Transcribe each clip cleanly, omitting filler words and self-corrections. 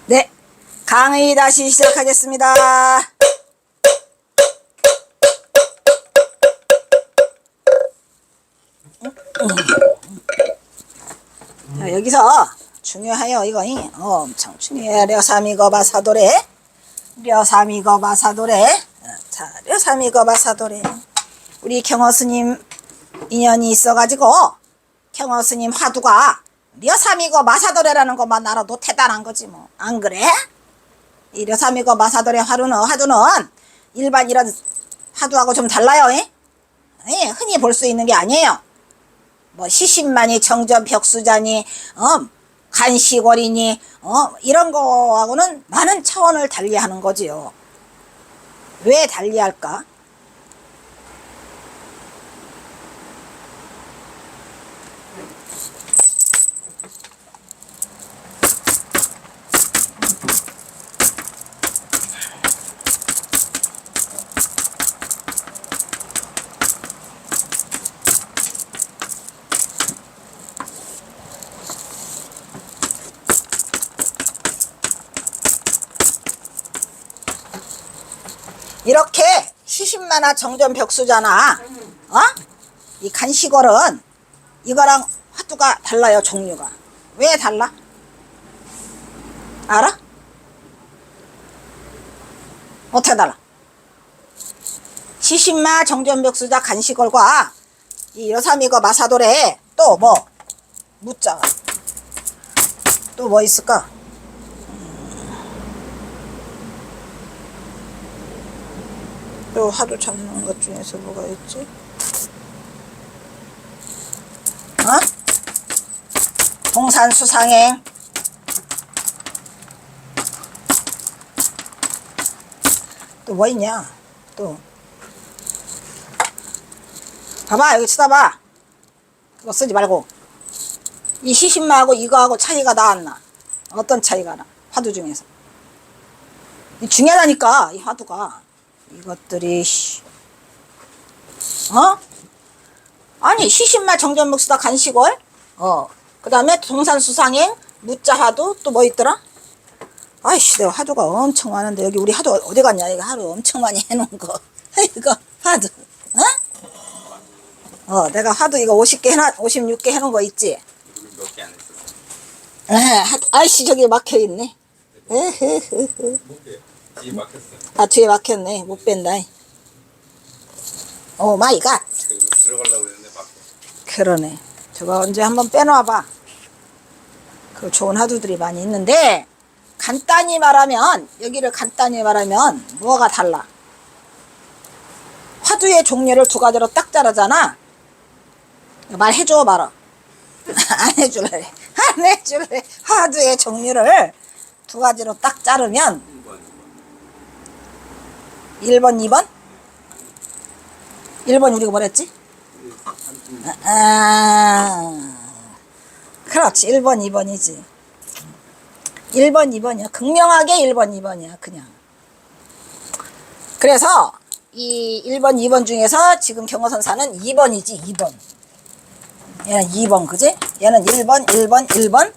네, 강의 다시 시작하겠습니다. 자, 여기서 중요해요. 이거 엄청 중요해. 려삼이거바사도래. 려삼이거바사도래. 자, 려삼이거바사도래. 우리 경허스님 인연이 있어가지고 경허스님 화두가 려삼이거마사도래라는 것만 알아도 대단한 거지 뭐. 안 그래? 이 려삼이거마사도래 화두는 일반 이런 화두하고 좀 달라요. 흔히 볼 수 있는 게 아니에요. 뭐 시신만이 정전벽수자니 간시골이니 이런 거하고는 많은 차원을 달리하는 거지요. 왜 달리할까? 이렇게 시신만화 정전벽수잖아. 이 간시골은 이거랑 화두가 달라요. 종류가. 왜 달라? 알아? 어떻게 달라? 시신마 정전벽수자 간시골과 이 여삼이거 마사도래 또 뭐 묻자 또 뭐 있을까? 또 화두 찾는 것 중에서 뭐가 있지? 동산수상행. 또 뭐 있냐? 또 봐봐, 여기 쳐다봐. 그거 쓰지 말고. 이 시신마하고 이거하고 차이가 나왔나? 어떤 차이가 나? 화두 중에서. 이 중요하다니까, 이 화두가. 이것들이 아니 시신마 정전목수다 간시골 그 다음에 동산수상행 묻자화두 또 뭐 있더라? 아이씨, 내가 화두가 엄청 많은데 여기 우리 화두 어디 갔냐? 이거 하루 엄청 많이 해놓은 거 이거 화두 내가 화두 이거 50개 해놔 56개 해놓은 거 있지? 몇 개 안 했어. 아이씨, 저기 막혀있네. 뒤에 막혔어. 뒤에 막혔네. 못 뺀다. 오 마이 갓. 들어가려고 했는데 막혀. 그러네. 저거 언제 한번 빼놔봐. 그 좋은 화두들이 많이 있는데, 간단히 말하면, 여기를 간단히 말하면 뭐가 달라? 화두의 종류를 두 가지로 딱 자르잖아. 말해줘 말아. 안 해줄래. 안 해줄래. 화두의 종류를 두 가지로 딱 자르면 1번, 2번? 1번 우리가 뭐랬지? 그렇지. 1번, 2번이지. 1번, 2번이야. 극명하게 1번, 2번이야. 그냥. 그래서 이 1번, 2번 중에서 지금 경허선사는 2번이지. 2번. 얘는 2번, 그지? 얘는 1번, 1번, 1번.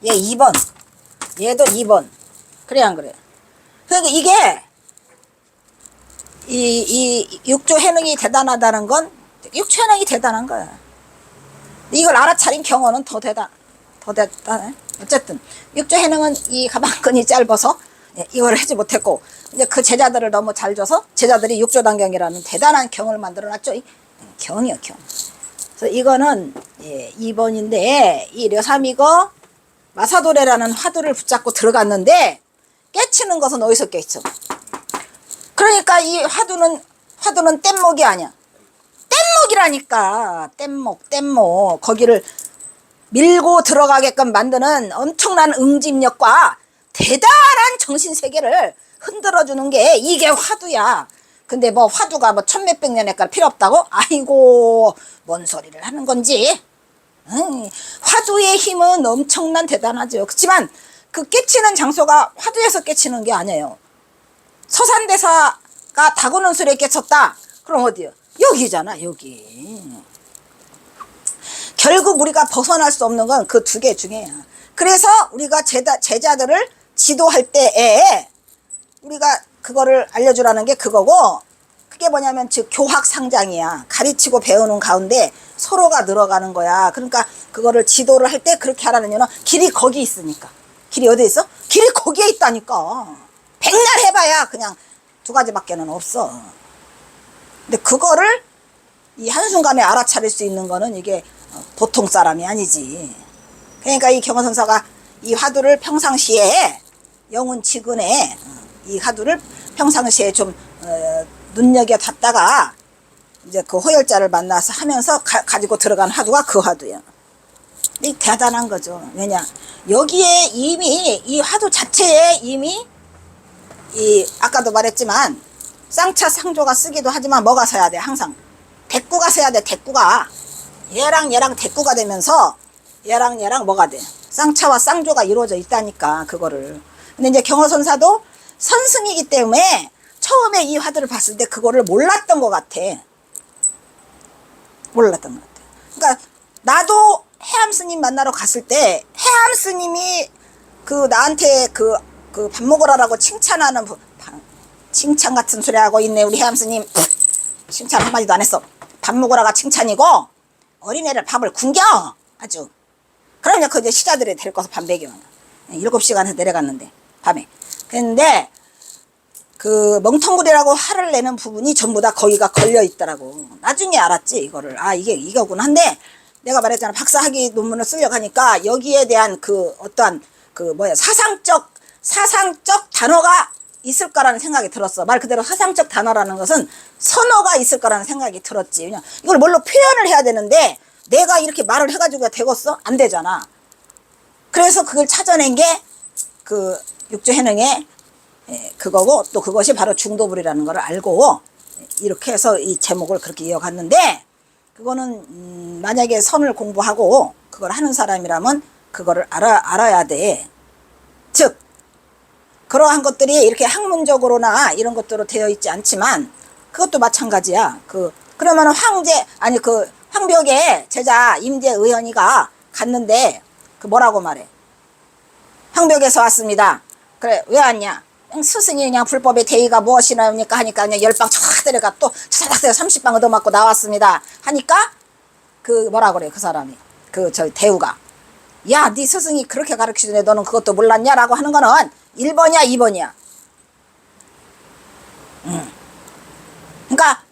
얘 2번. 얘도 2번. 그래, 안 그래? 그러니까 이게 이 육조 해능이 대단하다는 건 육조 해능이 대단한 거야. 이걸 알아차린 경호는 더 대단해. 어쨌든 육조 해능은 이 가방끈이 짧아서 이걸 하지 못했고, 이제 그 제자들을 너무 잘 줘서 제자들이 육조단경이라는 대단한 경을 만들어놨죠. 경이요, 경. 그래서 이거는 2번인데 이 려삼이거 마사도래라는 화두를 붙잡고 들어갔는데 깨치는 것은 어디서 깨쳐? 그러니까 이 화두는 뗏목이 아니야. 뗏목이라니까. 뗏목. 거기를 밀고 들어가게끔 만드는 엄청난 응집력과 대단한 정신세계를 흔들어주는 게 이게 화두야. 근데 뭐 화두가 뭐 천몇백 년에까지 필요 없다고? 아이고, 뭔 소리를 하는 건지. 화두의 힘은 엄청난 대단하죠. 그렇지만 그 깨치는 장소가 화두에서 깨치는 게 아니에요. 서산대사가 다고는술에 깨쳤다. 그럼 어디요? 여기잖아, 여기. 결국 우리가 벗어날 수 없는 건 그 두 개 중에야. 그래서 우리가 제자들을 지도할 때에 우리가 그거를 알려주라는 게 그거고, 그게 뭐냐면 즉 교학상장이야. 가르치고 배우는 가운데 서로가 늘어가는 거야. 그러니까 그거를 지도를 할 때 그렇게 하라는 이유는 길이 거기 있으니까. 길이 어디 있어? 길이 거기에 있다니까. 백날 해봐야 그냥 두 가지밖에는 없어. 근데 그거를 이 한순간에 알아차릴 수 있는 거는 이게 보통 사람이 아니지. 그러니까 이 경허선사가 이 화두를 평상시에 영운치근에 이 화두를 평상시에 좀 눈여겨봤다가 이제 그 호열자를 만나서 하면서 가지고 들어간 화두가 그 화두야. 이 대단한 거죠. 왜냐, 여기에 이미 이 화두 자체에 이미 이 아까도 말했지만 쌍차 상조가 쓰기도 하지만 뭐가 서야 돼? 항상 대꾸가 서야 돼. 대꾸가 얘랑 대꾸가 되면서 얘랑 뭐가 돼? 쌍차와 쌍조가 이루어져 있다니까 그거를. 근데 이제 경허선사도 선승이기 때문에 처음에 이 화두를 봤을 때 그거를 몰랐던 것 같아. 몰랐던 것 같아. 그러니까 나도 해암 스님 만나러 갔을 때 해암 스님이 그 나한테 그 밥 먹으라라고 칭찬하는 칭찬 같은 소리 하고 있네 우리 해암 스님. 칭찬 한마디도 안 했어. 밥 먹으라가 칭찬이고 어린애를 밥을 굶겨 아주. 그러면 그 이제 시자들이 데리고서 밥 먹여. 7시간에서 내려갔는데 밤에. 근데 그 멍텅구리라고 화를 내는 부분이 전부 다 거기가 걸려 있더라고. 나중에 알았지 이거를. 아 이게 이거구나. 한데 내가 말했잖아. 박사학위 논문을 쓰려고 하니까 여기에 대한 그 어떠한 그 뭐야 사상적 단어가 있을 거라는 생각이 들었어. 말 그대로 사상적 단어라는 것은 선어가 있을 거라는 생각이 들었지. 그냥 이걸 뭘로 표현을 해야 되는데 내가 이렇게 말을 해가지고 되겠어? 안 되잖아. 그래서 그걸 찾아낸 게 그 육조해능의 그거고, 또 그것이 바로 중도불이라는 걸 알고 이렇게 해서 이 제목을 그렇게 이어갔는데, 그거는 만약에 선을 공부하고 그걸 하는 사람이라면 그거를 알아야 돼. 즉 그러한 것들이 이렇게 학문적으로나 이런 것들로 되어 있지 않지만 그것도 마찬가지야. 그러면 황벽에 제자 임재의연이가 갔는데 그 뭐라고 말해? 황벽에서 왔습니다. 그래 왜 왔냐? 스승이 그냥 불법의 대의가 무엇이냐니까 하니까 그냥 10방 촥 때려가 또 차삭 30방 얻어맞고 나왔습니다. 하니까 그 뭐라 그래 그 사람이 저 대우가 야 네 스승이 그렇게 가르치던데 너는 그것도 몰랐냐라고 하는 거는 1번이야 2번이야. 그러니까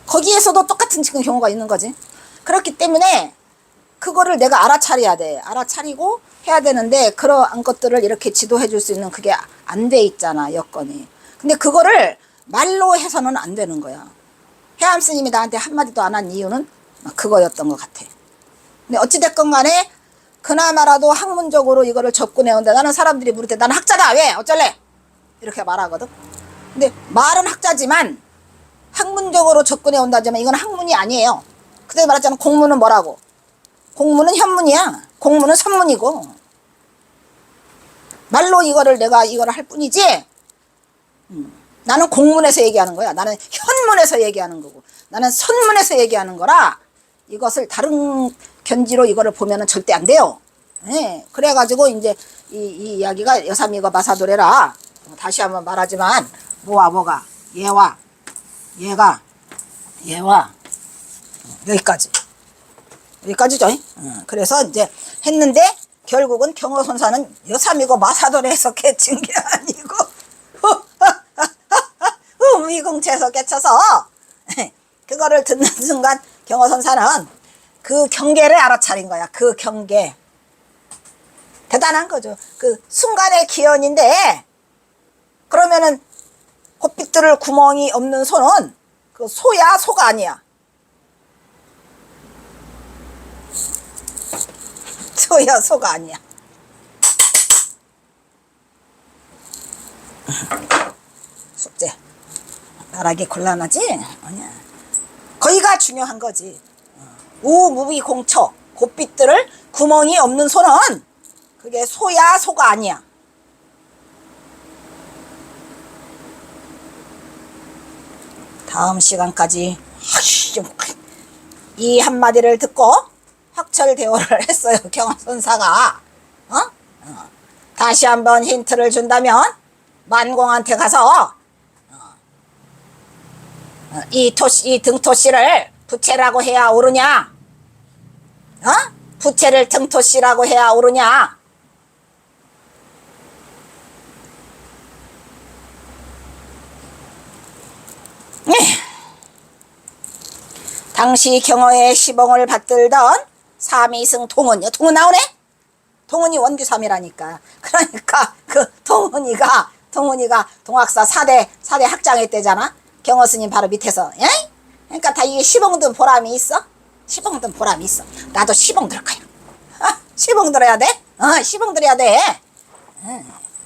거기에서도 똑같은 지금 경우가 있는 거지. 그렇기 때문에 그거를 내가 알아차려야 돼. 알아차리고 해야 되는데 그러한 것들을 이렇게 지도해 줄 수 있는 그게 안 돼 있잖아 여건이. 근데 그거를 말로 해서는 안 되는 거야. 해암 스님이 나한테 한마디도 안 한 이유는 그거였던 것 같아. 근데 어찌됐건 간에 그나마라도 학문적으로 이거를 접근해 온다. 나는 사람들이 물을 때 나는 학자다 왜 어쩔래 이렇게 말하거든. 근데 말은 학자지만 학문적으로 접근해 온다지만 이건 학문이 아니에요. 그때 말했잖아. 공문은 뭐라고? 공문은 현문이야. 공문은 선문이고. 말로 내가 이거를 할 뿐이지. 나는 공문에서 얘기하는 거야. 나는 현문에서 얘기하는 거고. 나는 선문에서 얘기하는 거라 이것을 다른 견지로 이거를 보면은 절대 안 돼요. 네. 그래가지고 이제 이 이야기가 여삼이가 마사도래라. 다시 한번 말하지만 뭐가 얘와 여기까지죠. 그래서 이제 했는데 결국은 경허선사는 여삼이고 마사도래에서 깨친 게 아니고 미궁체에서 깨쳐서 그거를 듣는 순간 경허선사는 그 경계를 알아차린 거야. 그 경계. 대단한 거죠. 그 순간의 기연인데 그러면은 곱빗들을 구멍이 없는 소는 그 소야 소가 아니야. 소야 소가 아니야. 숙제 말하기 곤란하지? 아니야. 거기가 중요한 거지. 우무비공처 곱빗들을 구멍이 없는 소는 그게 소야 소가 아니야. 다음 시간까지 이 한마디를 듣고 확철대오를 했어요. 경허선사가. 다시 한번 힌트를 준다면 만공한테 가서 이 등토씨를 부채라고 해야 오르냐? 부채를 등토씨라고 해야 오르냐? 당시 경어의 시봉을 받들던 삼이승 동은요. 동은 나오네? 동은이 원규삼이라니까. 그러니까 그 동은이가 동학사 4대 학장했대잖아. 경어 스님 바로 밑에서. 예? 그러니까 다 이게 시봉 든 보람이 있어? 시봉 든 보람이 있어. 나도 시봉 들 거야. 시봉 들어야 돼? 시봉 들어야 돼.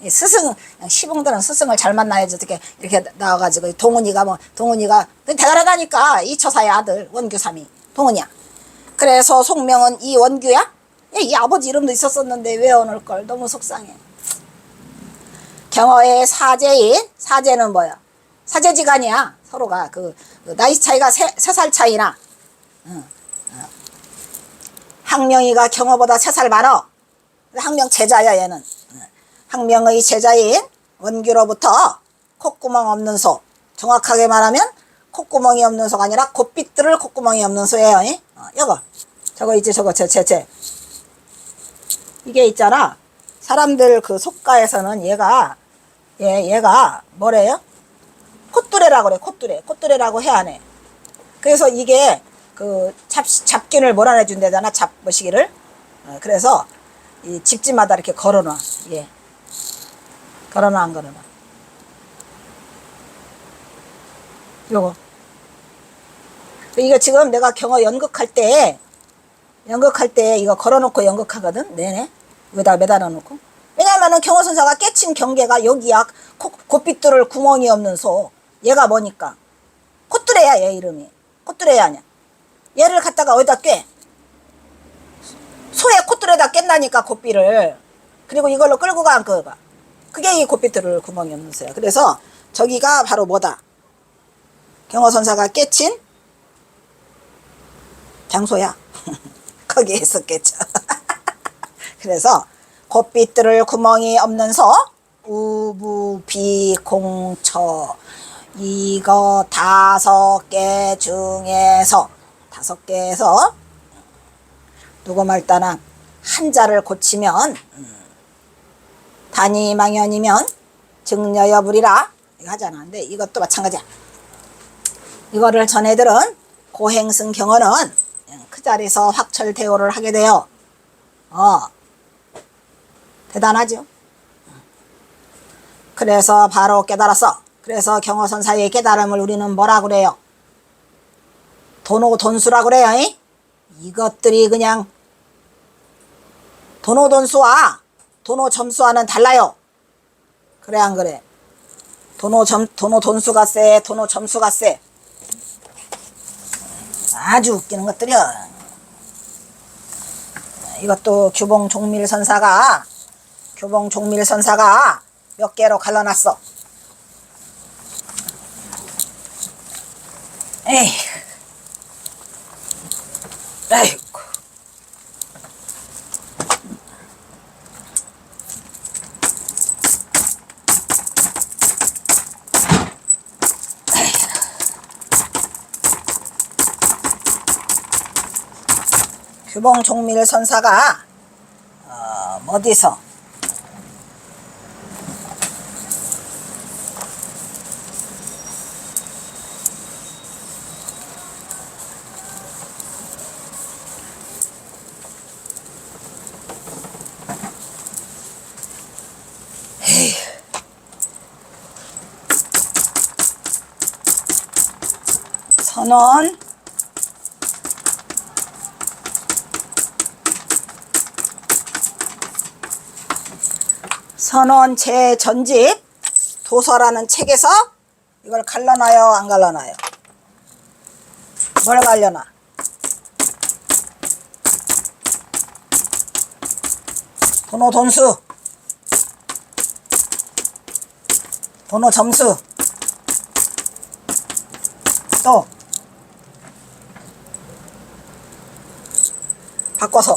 이 스승, 시봉들은 스승을 잘 만나야지. 어떻게 이렇게 나와가지고 동훈이가 대단하다니까. 이처사의 아들 원규삼이 동훈이야. 그래서 속명은 이원규야? 이 아버지 이름도 있었었는데 외워놓을 걸. 너무 속상해. 경어의 사제는 뭐야? 사제지간이야. 서로가 그 나이 차이가 3살 차이나. 학명이가 경어보다 3살 많어. 학명 제자야 얘는. 학명의 제자인 원규로부터 콧구멍 없는 소, 정확하게 말하면 콧구멍이 없는 소가 아니라 곱빗들을 콧구멍이 없는 소예요. 저거 있지, 저거 이게 있잖아. 사람들 그 속가에서는 얘가 뭐래요? 콧뚜레라고 그래. 콧뚜레라고 해야 하네. 그래서 이게 그 잡균을 몰아내준대잖아. 잡시기를. 그래서 이 집집마다 이렇게 걸어놔. 예. 걸어놔 안 걸어놔. 요거. 이거 지금 내가 경어 연극할 때 이거 걸어놓고 연극하거든. 네네. 여기다 매달아 놓고. 왜냐면은 경어 선사가 깨친 경계가 여기야. 곱빗들을 구멍이 없는 소. 얘가 뭐니까? 콧뚜레야 얘 이름이. 콧뚜레야 아니야. 얘를 갖다가 어디다 꿰? 소의 콧뚜레에다 깬다니까 곱비를. 그리고 이걸로 끌고 가 안 끌고 가. 그게 이 곱빗들을 구멍이 없는 소야. 그래서 저기가 바로 뭐다? 경어 선사가 깨친 장소야. 거기에 있었겠죠. 그래서 곱빗들을 구멍이 없는 소 우부비공처 이거 5개 중에서 5개에서 누구 말따나 한자를 고치면 단이망연이면 증여여불이라 이거 하잖아. 근데 이것도 마찬가지야. 이거를 전애들은 고행승 경어는 그 자리에서 확철대오를 하게 돼요. 대단하죠. 그래서 바로 깨달았어. 그래서 경어선사의 깨달음을 우리는 뭐라 그래요? 도노돈수라 그래요. 이것들이 그냥 도노돈수와 도노점수와는 달라요. 그래 안 그래? 도노돈수가 세, 도노점수가 세. 아주 웃기는 것들이야. 이것도 규봉종밀선사가 몇 개로 갈라놨어. 에이, 아이고. 규봉종밀선사가 어디서 선원 제전집 도서라는 책에서 이걸 갈라놔요, 안 갈라놔요? 뭘 갈려놔? 도노돈수, 도노점수, 또 바꿔서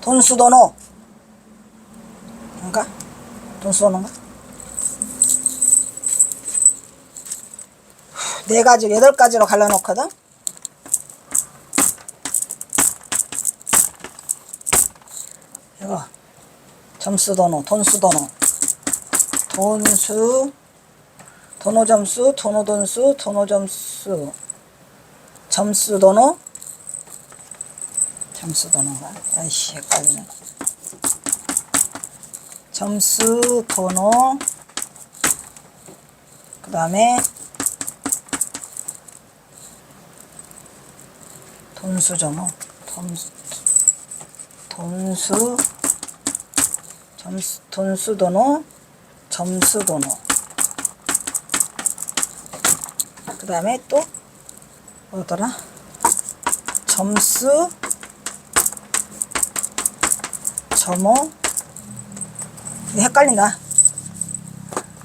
돈수도노, 돈수 도노인가? 네 가지, 8가지로 갈라놓거든? 이거, 점수 도노, 돈수 도노. 돈수, 도노 점수, 도노 돈수, 도노 점수. 점수 도노? 점수 도노인가? 아이씨, 헷갈리네. 점수 도노, 그 다음에 돈수 점호, 돈수, 돈수 도노, 점수 도노. 그 다음에 또 뭐더라? 점수, 점호. 헷갈린다.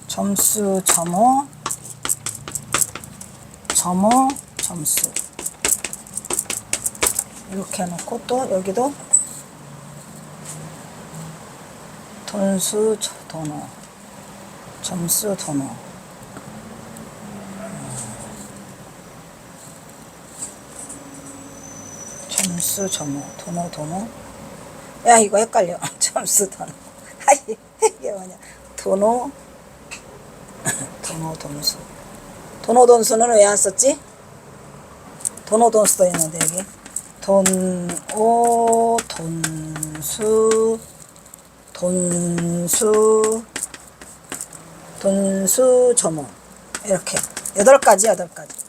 점수, 점호, 점호, 점수. 이렇게 해놓고 또 여기도 돈수, 도노, 점수, 도노. 점수, 점호, 도노, 도노. 야, 이거 헷갈려. 점수, 도노. 아이, 이게 뭐냐. 도노, 도노, 돈수. 도노, 돈수는 왜 안 썼지? 도노, 돈수도 있는데, 여기. 돈오, 돈수, 돈수, 돈수, 점호. 이렇게. 8가지, 8가지.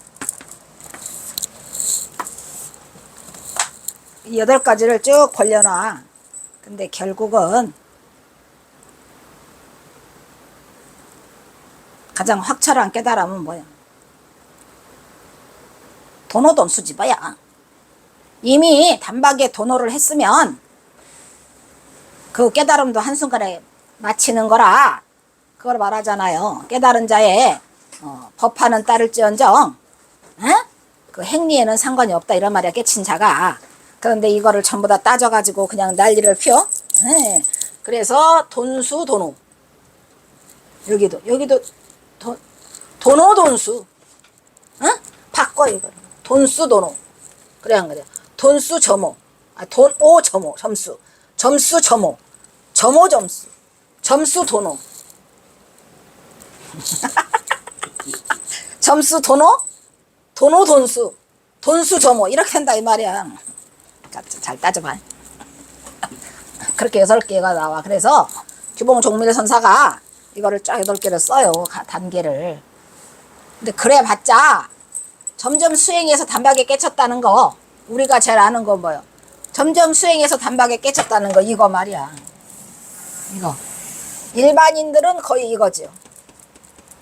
이 8가지를 쭉 벌려놔. 근데 결국은 가장 확철한 깨달음은 뭐야? 도노 돈수지 뭐야. 이미 단박에 도노를 했으면 그 깨달음도 한순간에 마치는 거라 그걸 말하잖아요. 깨달은 자의 법하는 따를지언정 그 행리에는 상관이 없다 이런 말이야. 깨친 자가. 그런데 이거를 전부 다 따져가지고 그냥 난리를 피워. 그래서 돈수 도노. 여기도 도노 돈수. 바꿔 이거. 돈수 도노. 그래 안 그래? 돈수 점호. 돈오 점호 점수. 점수 점호. 점호 점수. 점수 도노. 점수 도노. 도노 돈수. 돈수 점호. 이렇게 한다 이 말이야. 잘 따져봐. 그렇게 6개가 나와. 그래서 규봉 종밀 선사가 이거를 쫙 8개를 써요. 단계를. 근데 그래 봤자 점점 수행해서 단박에 깨쳤다는 거. 우리가 제일 아는 거 뭐요? 점점 수행해서 단박에 깨쳤다는 거 이거 말이야. 이거. 일반인들은 거의 이거죠.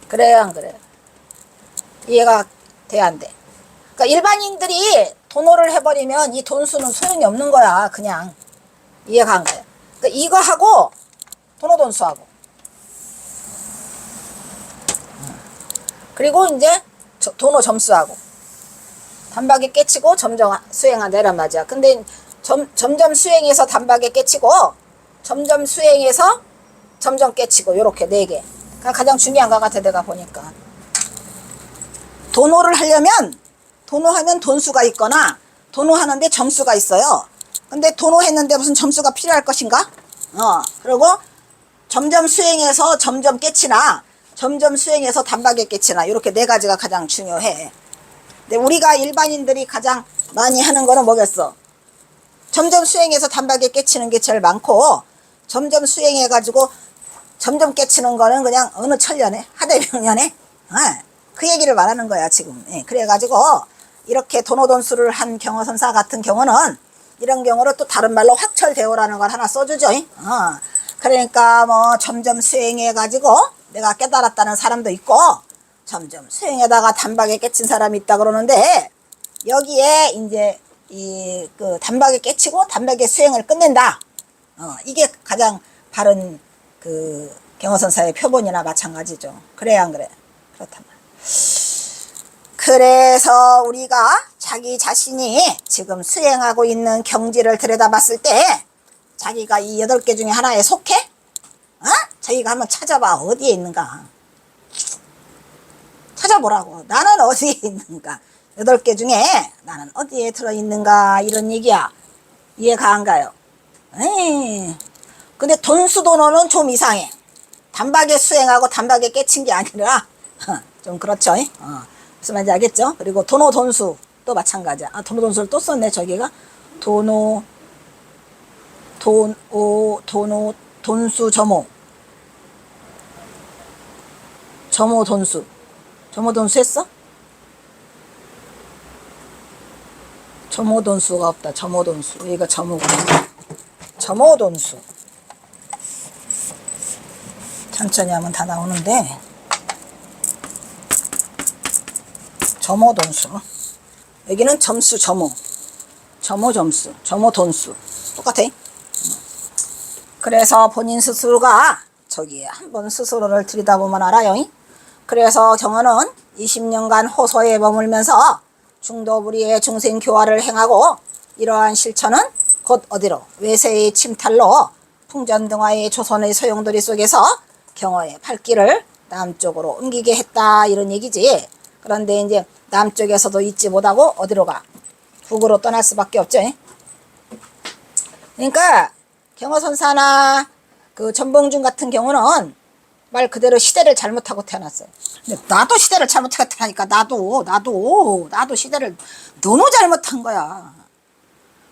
그래요 안 그래요? 이해가 돼 안 돼? 그러니까 일반인들이 도노를 해버리면 이 돈수는 소용이 없는 거야. 그냥. 이해가 안 가요. 그러니까 이거 하고 도노 돈수하고 그리고 이제 도노 점수하고 단박에 깨치고 점점 수행하내란 말이야. 근데 점점 수행해서 단박에 깨치고 점점 수행해서 점점 깨치고 요렇게 4개. 그러니까 가장 중요한 것 같아 내가 보니까. 도노를 하려면 도노하면 돈수가 있거나 도노하는데 점수가 있어요. 근데 도노했는데 무슨 점수가 필요할 것인가? 그리고 점점 수행해서 점점 깨치나 점점 수행해서 단박에 깨치나 이렇게 4가지가 가장 중요해. 근데 우리가 일반인들이 가장 많이 하는 거는 뭐겠어? 점점 수행해서 단박에 깨치는 게 제일 많고 점점 수행해가지고 점점 깨치는 거는 그냥 어느 천년에 하대병년에 그 얘기를 말하는 거야 지금. 그래가지고 이렇게 도노돈수를 한 경어선사 같은 경우는 이런 경우로 또 다른 말로 확철대오라는 걸 하나 써주죠. 그러니까 뭐 점점 수행해가지고 내가 깨달았다는 사람도 있고 점점 수행에다가 단박에 깨친 사람이 있다 그러는데 여기에 이제 그 단박에 깨치고 단박에 수행을 끝낸다. 이게 가장 바른 그 경어선사의 표본이나 마찬가지죠. 그래 안 그래? 그렇단 말이야. 그래서 우리가 자기 자신이 지금 수행하고 있는 경지를 들여다봤을 때 자기가 이 8개 중에 하나에 속해? 자기가 자기가 한번 찾아봐. 어디에 있는가. 찾아보라고. 나는 어디에 있는가. 8개 중에 나는 어디에 들어있는가. 이런 얘기야. 이해가 안 가요. 에이. 근데 돈수도노는 좀 이상해. 단박에 수행하고 단박에 깨친 게 아니라 좀 그렇죠. 무슨 말인지 알겠죠? 그리고 도노 돈수 또 마찬가지야. 아, 도노 돈수를 또 썼네. 저기가 도노 돈수 점호 돈수 했어? 점호 돈수가 없다. 점호 돈수. 여기가 점호구나. 점호 돈수. 천천히 하면 다 나오는데 점호 돈수. 여기는 점수 점호 점수 점호 돈수 똑같아. 그래서 본인 스스로가 저기 한번 스스로를 들여다보면 알아요. 그래서 경어는 20년간 호소에 머물면서 중도부리의 중생교화를 행하고 이러한 실천은 곧 어디로 외세의 침탈로 풍전등화의 조선의 소용돌이 속에서 경어의 발길을 남쪽으로 옮기게 했다 이런 얘기지. 그런데 이제 남쪽에서도 잊지 못하고 어디로 가? 북으로 떠날 수밖에 없죠. 그러니까 경어선사나 그 전봉준 같은 경우는 말 그대로 시대를 잘못하고 태어났어요. 근데 나도 시대를 잘못하고 태어나니까 나도 시대를 너무 잘못한 거야.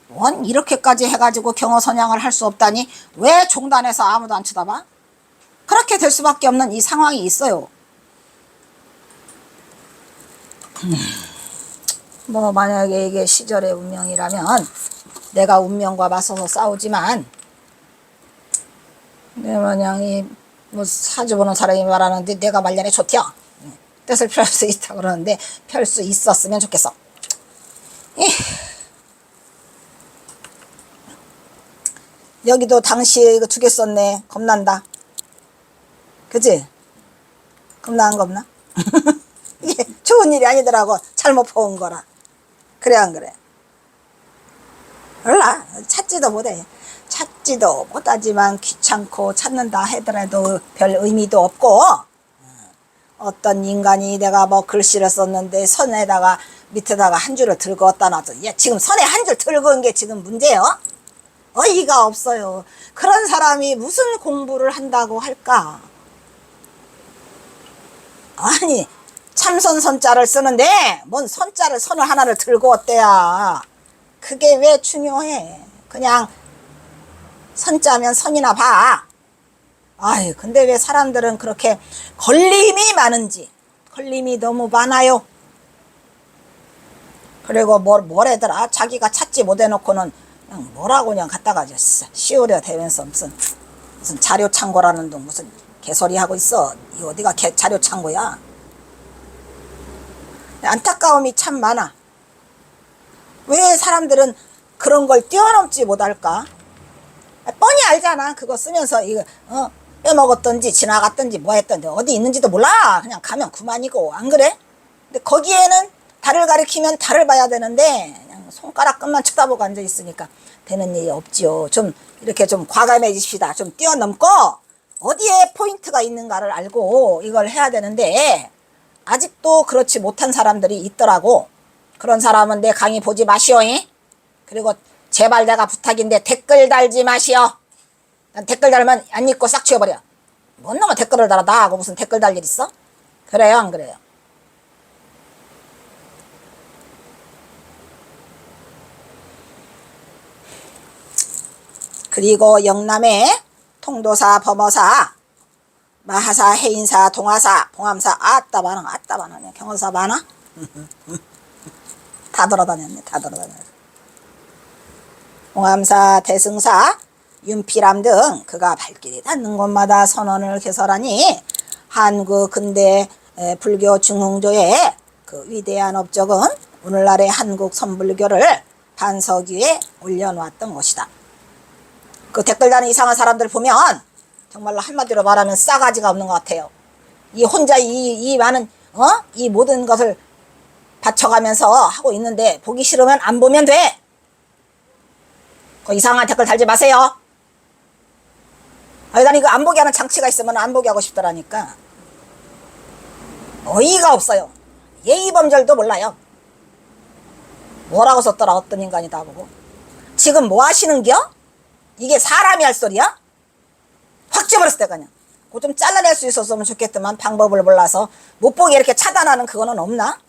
원 이렇게까지 해가지고 경어선양을 할 수 없다니 왜 종단에서 아무도 안 쳐다봐? 그렇게 될 수밖에 없는 이 상황이 있어요. 뭐 만약에 이게 시절의 운명이라면 내가 운명과 맞서서 싸우지만 내 마냥이 뭐 사주 보는 사람이 말하는데 내가 말년에 좋대요. 뜻을 펼 수 있다 그러는데 펼 수 있었으면 좋겠어. 여기도 당시에 이거 2개 썼네. 겁난다. 그치? 겁나 안 겁나? 이게 좋은 일이 아니더라고. 잘못 퍼온 거라. 그래 안 그래? 몰라. 찾지도 못해. 찾지도 못하지만 귀찮고 찾는다 하더라도 별 의미도 없고 어떤 인간이 내가 뭐 글씨를 썼는데 선에다가 밑에다가 한 줄을 들고 왔다 놔서 야 지금 선에 한 줄 들고 온 게 지금 문제요? 어이가 없어요. 그런 사람이 무슨 공부를 한다고 할까? 아니 참선 선자를 쓰는데 뭔 선자를 선을 하나를 들고 왔대야. 그게 왜 중요해? 그냥 선자면 선이나 봐. 아유 근데 왜 사람들은 그렇게 걸림이 많은지. 걸림이 너무 많아요. 그리고 뭐래더라 자기가 찾지 못해놓고는 그냥 뭐라고 그냥 갖다가 씌우려 대면서 무슨 자료 창고라는 둥 무슨 개소리 하고 있어. 이 어디가 자료 창고야. 안타까움이 참 많아. 왜 사람들은 그런 걸 뛰어넘지 못할까? 뻔히 알잖아. 그거 쓰면서 이거 빼먹었던지 지나갔던지 뭐 했던지 어디 있는지도 몰라. 그냥 가면 그만이고 안 그래? 근데 거기에는 달을 가리키면 달을 봐야 되는데 그냥 손가락 끝만 쳐다보고 앉아 있으니까 되는 일이 없지요. 좀 이렇게 좀 과감해집시다. 좀 뛰어넘고 어디에 포인트가 있는가를 알고 이걸 해야 되는데 아직도 그렇지 못한 사람들이 있더라고. 그런 사람은 내 강의 보지 마시오. 그리고 제발 내가 부탁인데 댓글 달지 마시오. 난 댓글 달면 안 읽고 싹 치워버려. 뭔 놈의 댓글을 달아. 나하고 무슨 댓글 달 일 있어? 그래요 안 그래요? 그리고 영남에 통도사, 범어사, 마하사, 해인사, 동화사, 봉암사 아따 많아. 경호사 많아? 다 돌아다녔네. 봉암사, 대승사, 윤피람 등 그가 발길이 닿는 곳마다 선언을 개설하니 한국 근대 불교 중흥조의 그 위대한 업적은 오늘날의 한국 선불교를 반석 위에 올려놓았던 것이다. 그 댓글 다는 이상한 사람들 보면 정말로 한마디로 말하면 싸가지가 없는 것 같아요. 이 혼자 이 많은 이 모든 것을 바쳐가면서 하고 있는데 보기 싫으면 안 보면 돼. 그 이상한 댓글 달지 마세요. 아니, 난 이거 안 보게 하는 장치가 있으면 안 보게 하고 싶더라니까. 어이가 없어요. 예의범절도 몰라요. 뭐라고 썼더라, 어떤 인간이 다 보고. 지금 뭐 하시는겨? 이게 사람이 할 소리야? 확 찌버렸을 때 그냥. 그거 좀 잘라낼 수 있었으면 좋겠더만, 방법을 몰라서. 못 보게 이렇게 차단하는 그거는 없나?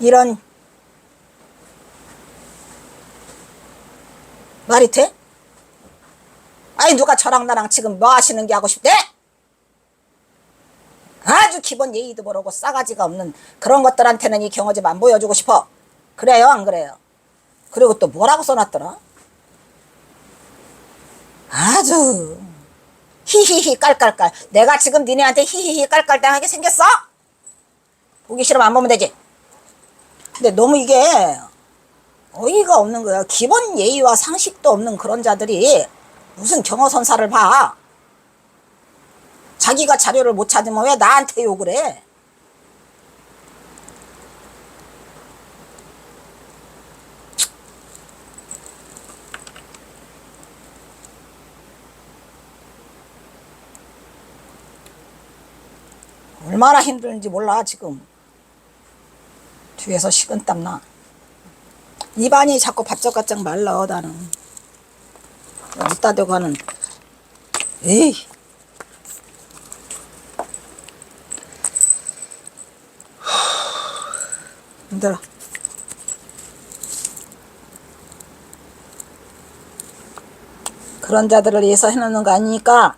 이런 말이 돼? 아니, 누가 저랑 나랑 지금 뭐 하시는 게 하고 싶대? 아주 기본 예의도 모르고 싸가지가 없는 그런 것들한테는 이 경어집 안 보여주고 싶어. 그래요, 안 그래요? 그리고 또 뭐라고 써놨더라? 아주 히히히 깔깔깔. 내가 지금 니네한테 히히히 깔깔깔하게 생겼어? 보기 싫으면 안 보면 되지. 근데 너무 이게 어이가 없는 거야. 기본 예의와 상식도 없는 그런 자들이 무슨 경어선사를 봐. 자기가 자료를 못 찾으면 왜 나한테 욕을 해? 얼마나 힘든지 몰라 지금. 뒤에서 식은땀 나. 입안이 자꾸 바짝바짝 말라 나는. 이따 대고 하는. 에이. 힘들어. 그런 자들을 위해서 해놓는 거 아니니까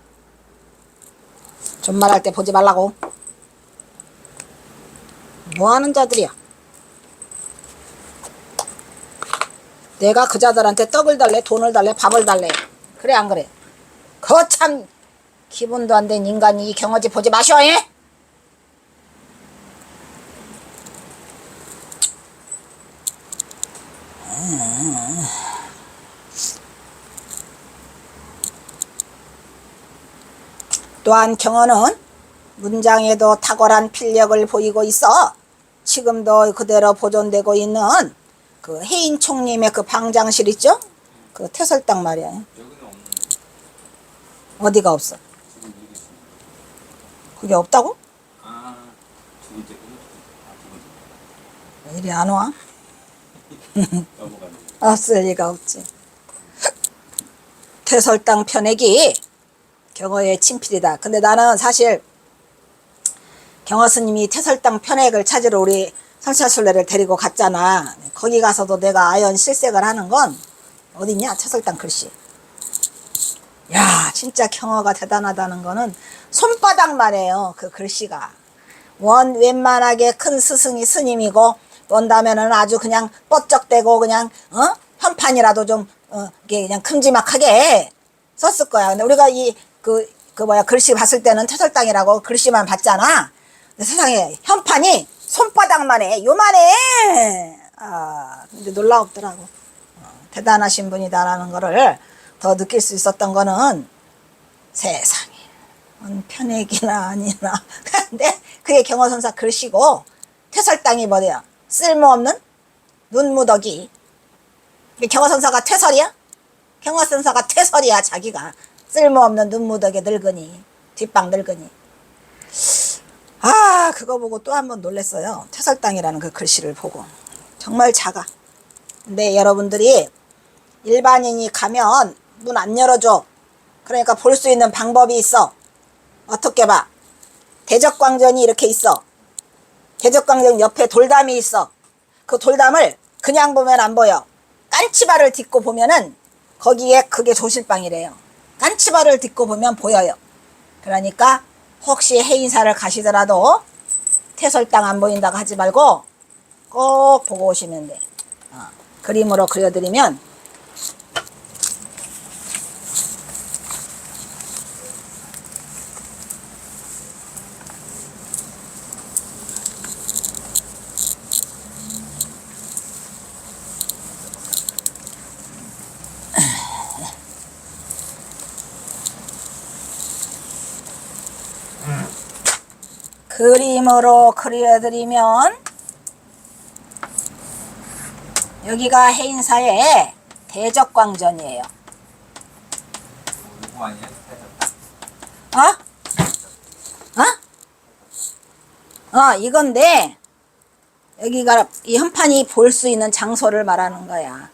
존말할 때 보지 말라고. 뭐하는 자들이야. 내가 그 자들한테 떡을 달래, 돈을 달래, 밥을 달래. 그래 안 그래? 거참 기본도 안 된 인간이 이 경어지 보지 마셔. 예? 또한 경어는 문장에도 탁월한 필력을 보이고 있어 지금도 그대로 보존되고 있는 그 해인 총님의 그 방장실 있죠? 그 태설당 말이야. 여기는 없는데. 어디가 없어? 지금 여기 있습니다. 그게 없다고? 아, 두 번째 거죠? 아, 두 번째. 왜 이리 안 와? 넘어가네. 없을 리가 없지. 태설당 편액이 경어의 친필이다. 근데 나는 사실 경어 스님이 태설당 편액을 찾으러 우리 성찰순례를 데리고 갔잖아. 거기 가서도 내가 아연 실색을 하는 건 어딨냐? 태설당 글씨. 야, 진짜 경어가 대단하다는 거는 손바닥만 해요. 그 글씨가. 웬만하게 큰 스승이 스님이고 원다면은 아주 그냥 뻗쩍대고 그냥 현판이라도 좀 이게 그냥 큼지막하게 썼을 거야. 근데 우리가 글씨 봤을 때는 태설당이라고 글씨만 봤잖아. 근데 세상에 현판이 손바닥만 해. 요만해. 아, 근데 놀라웠더라고. 대단하신 분이다라는 거를 더 느낄 수 있었던 거는 세상에 편액이나 아니나. 근데 그게 경어선사 글씨고 태설당이 뭐야? 쓸모없는 눈무더기. 경어선사가 퇴설이야? 경어선사가 퇴설이야. 자기가 쓸모없는 눈무더기 늙은이, 뒷방 늙은이. 아, 그거 보고 또 한 번 놀랐어요. 태설당이라는 그 글씨를 보고. 정말 작아. 근데 여러분들이 일반인이 가면 문 안 열어줘. 그러니까 볼 수 있는 방법이 있어. 어떻게 봐? 대적광전이 이렇게 있어. 대적광전 옆에 돌담이 있어. 그 돌담을 그냥 보면 안 보여. 깐치발을 딛고 보면은 거기에 그게 조실방이래요. 깐치발을 딛고 보면 보여요. 그러니까 혹시 해인사를 가시더라도 태설당 안 보인다고 하지 말고 꼭 보고 오시면 돼. 그림으로 그려드리면 그림으로 그려드리면 여기가 해인사의 대적광전이에요. 이거 아니야? 이건데 여기가 이 현판이 볼 수 있는 장소를 말하는 거야.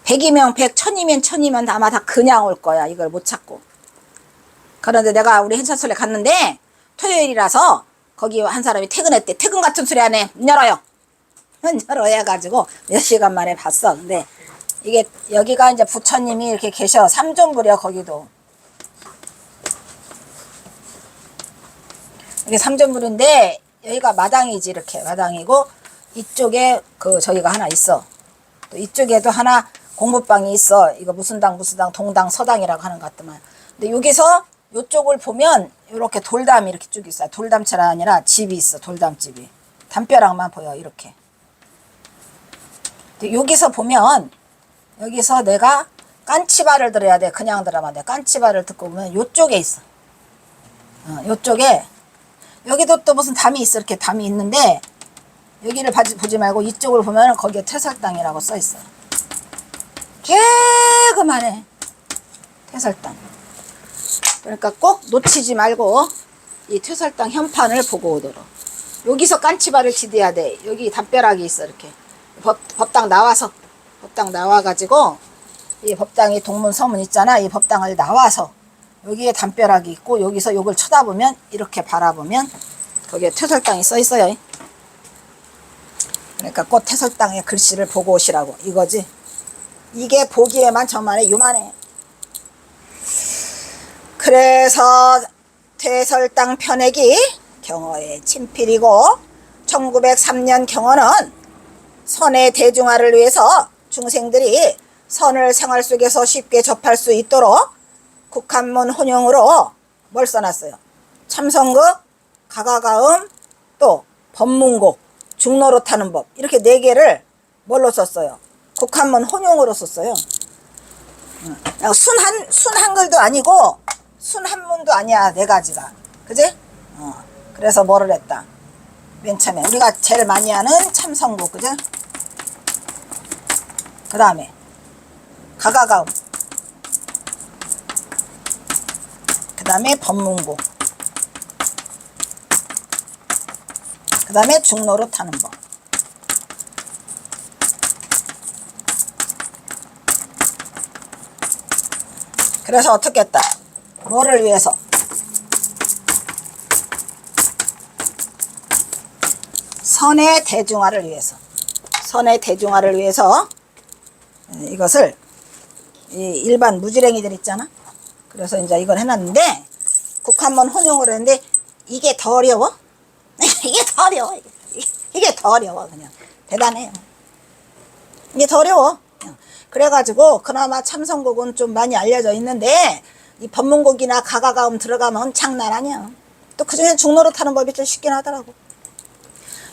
100이면 100, 1000이면 1000이면 아마 다 그냥 올 거야. 이걸 못 찾고. 그런데 내가 우리 hen차솔에 갔는데 토요일이라서 거기 한 사람이 퇴근했대. 퇴근 같은 소리 안 해. 문 열어요. 문 열어 해가지고 몇 시간 만에 봤어. 근데 이게 여기가 이제 부처님이 이렇게 계셔. 삼존불이야 거기도. 이게 삼존불인데 여기가 마당이지. 이렇게 마당이고 이쪽에 그 저기가 하나 있어. 또 이쪽에도 하나 공부방이 있어. 이거 무슨 당 동당 서당이라고 하는 것 같더만. 근데 여기서 이쪽을 보면 이렇게 돌담이 이렇게 쭉 있어요. 돌담차가 아니라 집이 있어. 돌담집이. 담벼락만 보여. 이렇게. 근데 여기서 보면 여기서 내가 깐치바를 들어야 돼. 그냥 들어만 돼. 깐치바를 듣고 보면 이쪽에 있어. 이쪽에 여기도 또 무슨 담이 있어. 이렇게 담이 있는데 여기를 보지 말고 이쪽을 보면 거기에 퇴설당이라고 써 있어. 개그만해. 퇴설당. 그러니까 꼭 놓치지 말고 이 퇴설당 현판을 보고 오도록. 여기서 깐치바를 지대야 돼. 여기 담벼락이 있어. 이렇게 법당 나와가지고 이 법당이 동문 서문 있잖아. 이 법당을 나와서 여기에 담벼락이 있고 여기서 요걸 쳐다보면 이렇게 바라보면 거기에 퇴설당이 써 있어요. 그러니까 꼭 퇴설당의 글씨를 보고 오시라고 이거지. 이게 보기에만 저만해 요만해. 그래서 퇴설당 편액이 경어의 친필이고 1903년 경어는 선의 대중화를 위해서 중생들이 선을 생활 속에서 쉽게 접할 수 있도록 국한문 혼용으로 뭘 써놨어요. 참선극, 가가가음, 또 법문곡, 중로로 타는 법 이렇게 4개를 뭘로 썼어요? 국한문 혼용으로 썼어요. 순한글도 아니고 순한문도 아니야. 4가지가. 그지? 그래서 뭐를 했다. 맨 처음에 우리가 제일 많이 하는 참선곡. 그죠? 그 다음에 가가가음, 그 다음에 법문곡, 그 다음에 중로로 타는 법. 그래서 어떻게 했다? 뭐를 위해서? 선의 대중화를 위해서. 선의 대중화를 위해서 이것을 일반 무지랭이들 있잖아. 그래서 이제 이걸 해놨는데 국한문 혼용을 했는데 이게 더 어려워? 이게 더 어려워. 이게 더 어려워. 그냥 대단해요. 이게 더 어려워. 그래가지고 그나마 참선곡은 좀 많이 알려져 있는데 이 법문곡이나 가가가음 들어가면 장난 아니야. 또 그중에 중로로 타는 법이 좀 쉽긴 하더라고.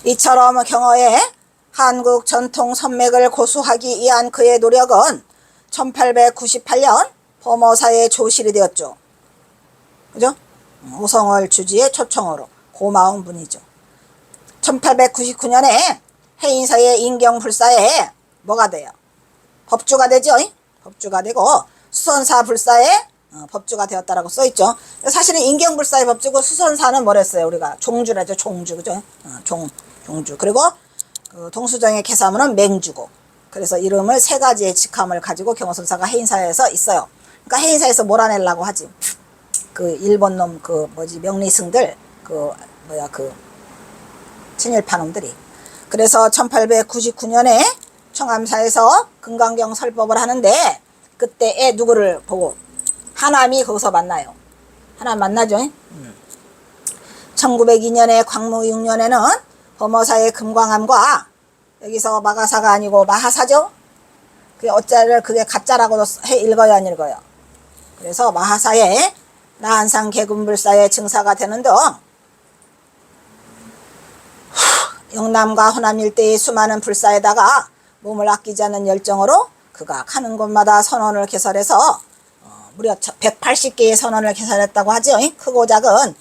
이처럼 경어에 한국 전통 선맥을 고수하기 위한 그의 노력은 1898년 범어사의 조실이 되었죠. 그죠? 오성을 주지의 초청으로 고마운 분이죠. 1899년에 해인사의 인경불사에 뭐가 돼요? 법주가 되죠. 법주가 되고 수선사 불사의 법주가 되었다라고 써있죠. 사실은 인경불사의 법주고 수선사는 뭐랬어요? 우리가 종주라죠. 종주. 그죠? 종주. 그리고 그 동수정의 개사문은 맹주고. 그래서 이름을 3가지의 직함을 가지고 경어선사가 해인사에서 있어요. 그러니까 해인사에서 몰아내려고 하지. 그 일본 놈 명리승들 친일파 놈들이. 그래서 1899년에 청암사에서 금강경 설법을 하는데 그때에 누구를 보고 하남이 거기서 만나요. 하남 만나죠. 1902년에 광무 6년에는 범어사의 금광암과 여기서 마가사가 아니고 마하사죠. 그게 어짜를 그게 가짜라고 해 읽어요, 안 읽어요? 그래서 마하사의 나한상 개군불사의 증사가 되는 등 영남과 호남 일대의 수많은 불사에다가 몸을 아끼지 않는 열정으로 그가 가는 곳마다 선원을 개설해서 무려 180개의 선원을 개설했다고 하죠. 크고 작은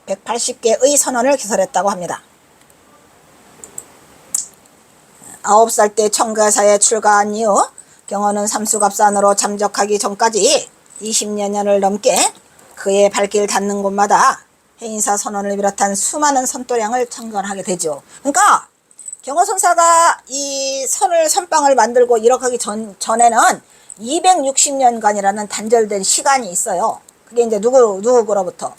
180개의 선원을 개설했다고 합니다. 9살 때 청가사에 출가한 이후 경어는 삼수갑산으로 잠적하기 전까지 20년을 넘게 그의 발길 닿는 곳마다 해인사 선원을 비롯한 수많은 선도량을 청건하게 되죠. 그러니까 경호선사가 이 선빵을 만들고 이렇게 하기 전에는 260년간이라는 단절된 시간이 있어요. 그게 이제 누구로부터?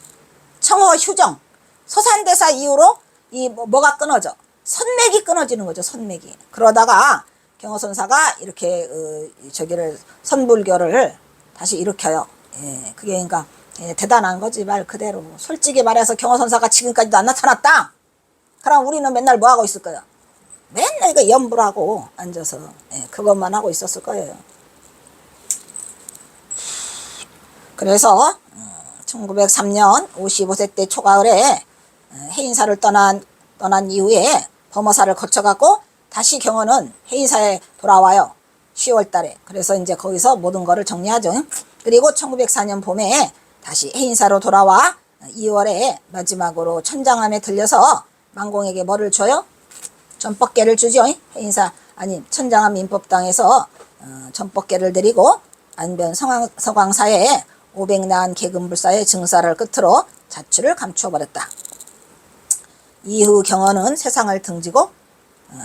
청허 휴정, 서산대사 이후로 이 뭐가 끊어져? 선맥이 끊어지는 거죠. 선맥이. 그러다가 경호선사가 이렇게 저기를 선불교를 다시 일으켜요. 예, 그게 그러니까 대단한 거지 말 그대로. 솔직히 말해서 경호선사가 지금까지도 안 나타났다. 그럼 우리는 맨날 뭐 하고 있을 거야? 맨날 이거 염불하고 앉아서 그것만 하고 있었을 거예요. 그래서 1903년 55세 때 초가을에 해인사를 떠난 이후에 범어사를 거쳐갖고 다시 경호는 해인사에 돌아와요. 10월 달에. 그래서 이제 거기서 모든 거를 정리하죠. 그리고 1904년 봄에 다시 해인사로 돌아와 2월에 마지막으로 천장암에 들려서 만공에게 뭐를 줘요? 전법계를 주죠. 해인사 아니 천장암 민법당에서 전법계를 드리고 안변 서광사에 500난 계금불사의 증사를 끝으로 자취를 감춰버렸다. 이후 경호는 세상을 등지고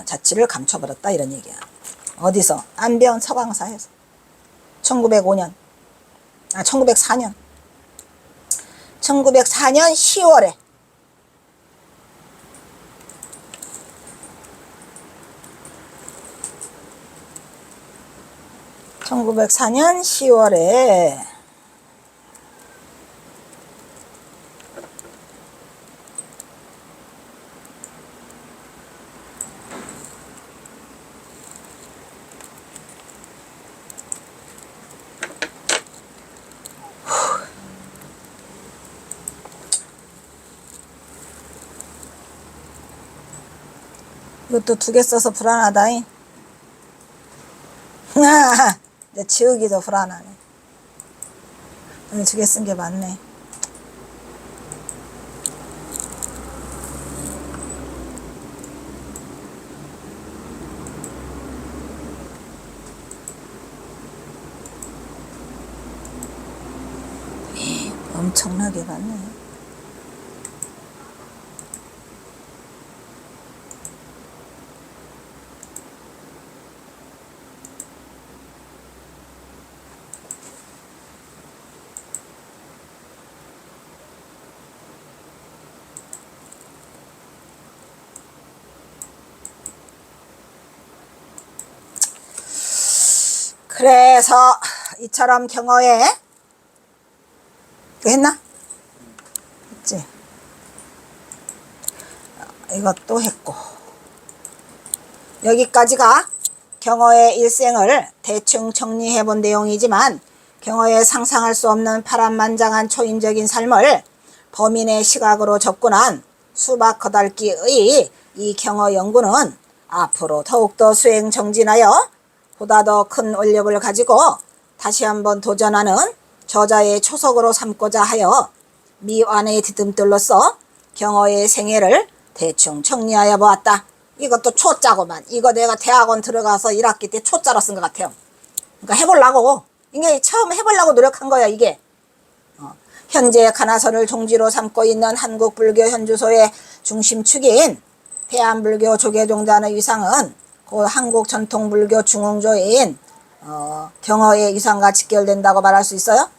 자취를 감춰버렸다 이런 얘기야. 어디서? 안변 서광사에서 1904년 10월에 1904년 10월에 이것도 2개 써서 불안하다잉. 내 지우기도 불안하네. 오늘 2개 쓴 게 맞네. 엄청나게 많네. 그래서 이처럼 경어에 했나? 했지. 이것도 했고 여기까지가 경어의 일생을 대충 정리해 본 내용이지만 경어의 상상할 수 없는 파란만장한 초인적인 삶을 범인의 시각으로 접근한 수박 거달기의 이 경어 연구는 앞으로 더욱더 수행 정진하여 보다 더 큰 원력을 가지고 다시 한번 도전하는 저자의 초석으로 삼고자 하여 미완의 디딤돌로서 경어의 생애를 대충 정리하여 보았다. 이것도 초짜고만. 이거 내가 대학원 들어가서 1학기 때 초짜로 쓴 것 같아요. 그러니까 해보려고. 이게 처음 해보려고 노력한 거야 이게. 현재 가나선을 종지로 삼고 있는 한국불교 현주소의 중심축인 대한불교 조계종단의 위상은 그 한국전통불교 중흥조인 경어의 위상과 직결된다고 말할 수 있어요.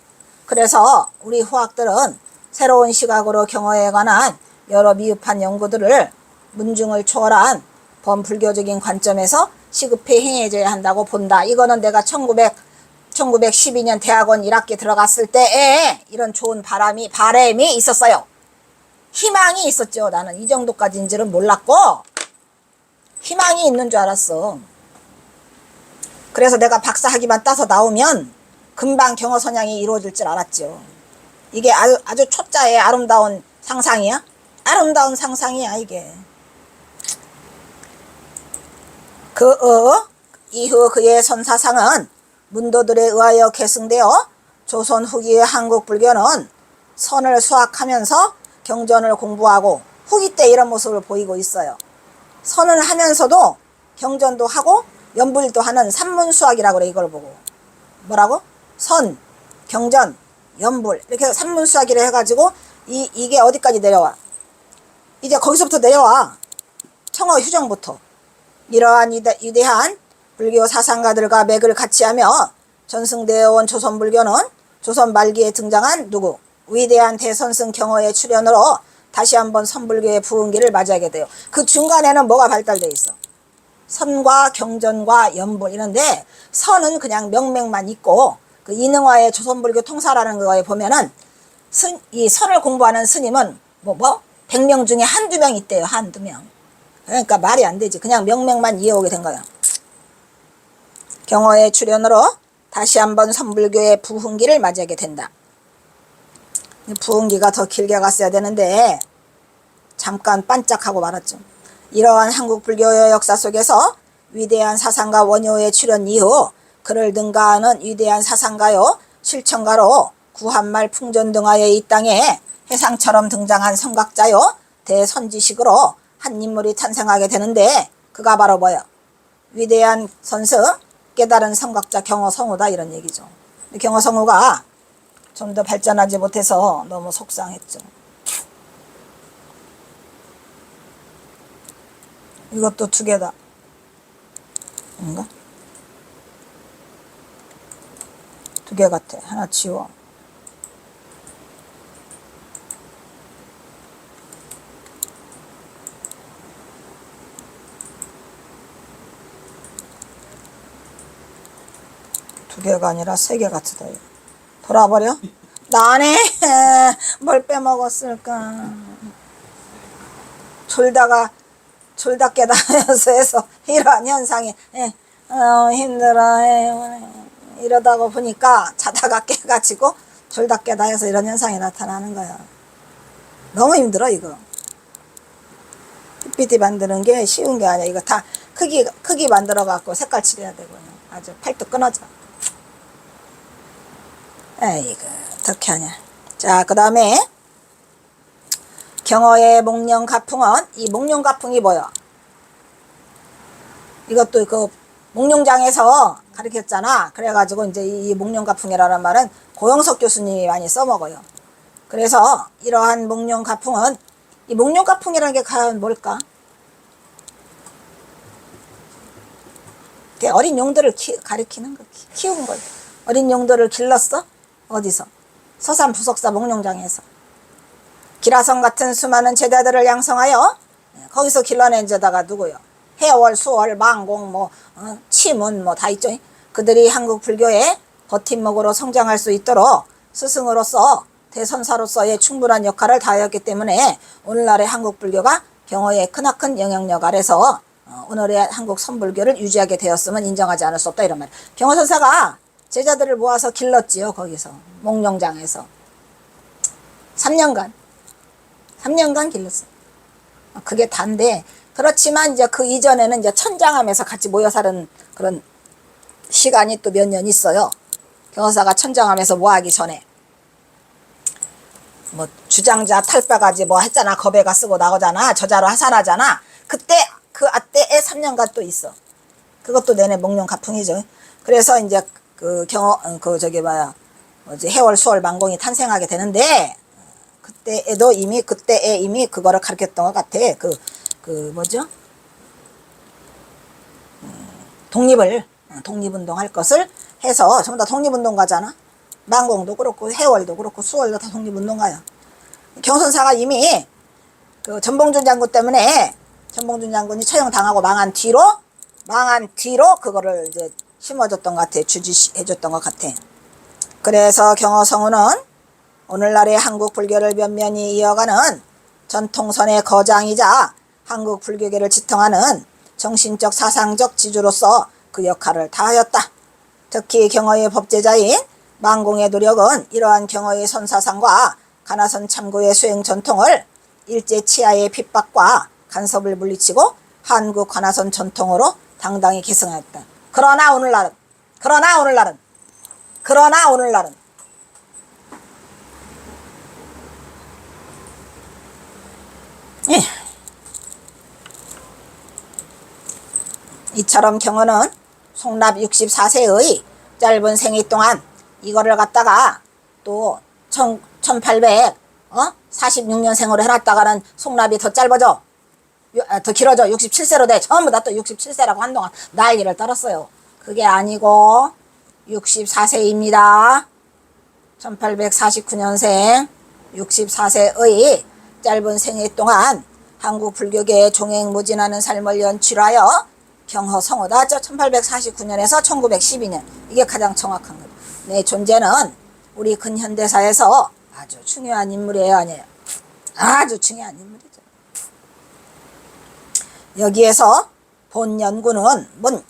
그래서 우리 후학들은 새로운 시각으로 경어에 관한 여러 미흡한 연구들을 문중을 초월한 범불교적인 관점에서 시급히 행해져야 한다고 본다. 이거는 내가 1912년 대학원 1학기 들어갔을 때에 이런 좋은 바람이 있었어요. 희망이 있었죠. 나는 이 정도까지인 줄은 몰랐고 희망이 있는 줄 알았어. 그래서 내가 박사학위만 따서 나오면 금방 경어 선양이 이루어질 줄 알았죠. 이게 아주 초짜의 아름다운 상상이야? 아름다운 상상이야 이게. 이후 그의 선사상은 문도들에 의하여 계승되어 조선 후기의 한국 불교는 선을 수학하면서 경전을 공부하고 후기 때 이런 모습을 보이고 있어요. 선을 하면서도 경전도 하고 연불도 하는 산문수학이라고 그래. 이걸 보고 뭐라고? 선, 경전, 연불 이렇게 삼문수학이라 해가지고 이게 어디까지 내려와? 이제 거기서부터 내려와. 청어 휴정부터. 이러한 위대한 불교 사상가들과 맥을 같이하며 전승되어 온 조선불교는 조선 말기에 등장한 누구? 위대한 대선승 경허의 출현으로 다시 한번 선불교의 부흥기를 맞이하게 돼요. 그 중간에는 뭐가 발달되어 있어? 선과 경전과 연불 이런데 선은 그냥 명맥만 있고 그 이능화의 조선불교 통사라는 거에 보면은 이 선을 공부하는 스님은 100명 중에 한두 명 있대요. 한두 명. 그러니까 말이 안 되지. 그냥 명맥만 이어오게 된 거야. 경허의 출현으로 다시 한번 선불교의 부흥기를 맞이하게 된다. 부흥기가 더 길게 갔어야 되는데 잠깐 반짝하고 말았죠. 이러한 한국 불교의 역사 속에서 위대한 사상가 원효의 출현 이후 그를 능가하는 위대한 사상가요 실천가로 구한말 풍전등화의 이 땅에 해상처럼 등장한 선각자요 대선지식으로 한 인물이 탄생하게 되는데 그가 바로 뭐야? 위대한 선승 깨달은 선각자 경허성우다 이런 얘기죠. 경허성우가 좀 더 발전하지 못해서 너무 속상했죠. 이것도 두 개다. 뭔가? 두 개 같아. 하나 지워. 두 개가 아니라 세 개 같다. 돌아버려? 나네. 뭘 빼먹었을까? 졸다 깨달아서 해서 이러한 현상이 힘들어 이러다가 보니까 자다가 깨가지고 졸다 깨다 해서 이런 현상이 나타나는 거야. 너무 힘들어 이거. PPT 만드는 게 쉬운 게 아니야. 이거 다 크기 만들어 갖고 색깔 칠해야 되고요. 아주 팔뚝 끊어져. 에이구 어떻게 하냐. 자, 그 다음에 경허의 목련가풍은 이 목련가풍이 뭐야? 이것도 그 목련장에서 가르쳤잖아. 그래가지고 이제 이 목련가풍이라는 말은 고영석 교수님이 많이 써먹어요. 그래서 이러한 목련가풍은 이 목련가풍이라는 게 과연 뭘까? 어린 용들을 가리키는 거, 키운 거야. 어린 용들을 길렀어? 어디서? 서산 부석사 목련장에서. 기라성 같은 수많은 제자들을 양성하여 거기서 길러낸 제자가 누구요? 해월, 수월, 망공, 치문 다 있죠. 그들이 한국 불교의 버팀목으로 성장할 수 있도록 스승으로서 대선사로서의 충분한 역할을 다하였기 때문에 오늘날의 한국 불교가 경허의 크나큰 영향력 아래서 오늘의 한국 선불교를 유지하게 되었음은 인정하지 않을 수 없다 이런 말. 경허선사가 제자들을 모아서 길렀지요. 거기서 목련장에서 3년간 길렀어. 그게 단데 그렇지만 이제 그 이전에는 이제 천장함에서 같이 모여 사는 그런 시간이 또 몇 년 있어요. 경허사가 천장함에서 모하기 전에 주장자 탈바가지 했잖아. 거배가 쓰고 나오잖아. 저자로 하산하잖아. 그때 그 아때에 3년간 또 있어. 그것도 내내 목련가풍이죠. 그래서 이제 해월, 수월, 망공이 탄생하게 되는데 그때에 이미 그거를 가르쳤던 것 같아. 독립운동 할 것을 해서 전부 다 독립운동가잖아. 망공도 그렇고 해월도 그렇고 수월도 다 독립운동가야. 경선사가 이미 그 전봉준 장군 때문에 전봉준 장군이 처형당하고 망한 뒤로 그거를 이제 심어줬던 것 같아. 주지해줬던 것 같아. 그래서 경허성우는 오늘날의 한국 불교를 면면히 이어가는 전통선의 거장이자 한국 불교계를 지탱하는 정신적 사상적 지주로서 그 역할을 다하였다. 특히 경허의 법제자인 망공의 노력은 이러한 경허의 선사상과 가나선 참고의 수행 전통을 일제 치하의 핍박과 간섭을 물리치고 한국 가나선 전통으로 당당히 계승하였다. 그러나 오늘날은 이처럼 경허는 송납 64세의 짧은 생애 동안 이거를 갖다가 또 1846년생으로 해놨다가는 송납이 더 짧아져. 더 길어져. 67세로 돼. 전부 다 또 67세라고 한동안 난리를 떨었어요. 그게 아니고 64세입니다. 1849년생 64세의 짧은 생애 동안 한국 불교계의 종횡무진하는 삶을 연출하여 경허성호다. 1849년에서 1912년. 이게 가장 정확한 거예요. 내 존재는 우리 근현대사에서 아주 중요한 인물이에요. 아니에요? 아주 중요한 인물이죠. 여기에서 본 연구는 뭔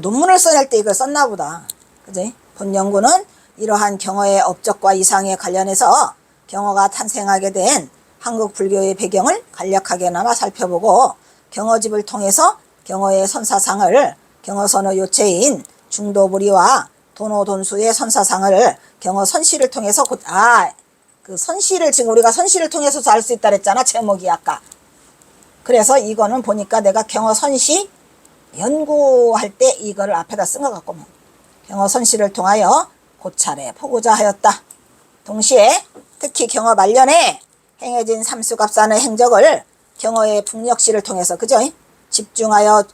논문을 써낼 때 이걸 썼나 보다. 그지? 본 연구는 이러한 경허의 업적과 이상에 관련해서 경허가 탄생하게 된 한국 불교의 배경을 간략하게나마 살펴보고 경허집을 통해서 경허의 선사상을 경허선의 요체인 중도부리와 도노돈수의 선사상을 경허선시를 통해서 그 선시를 지금 우리가 선시를 통해서도 알 수 있다 그랬잖아. 제목이 아까. 그래서 이거는 보니까 내가 경허선시 연구할 때 이거를 앞에다 쓴 것 같구만. 경허선시를 통하여 고찰해 보고자 하였다. 동시에 특히 경허 말년에 행해진 삼수갑산의 행적을 경허의 북녘시를 통해서 그죠? 집중하여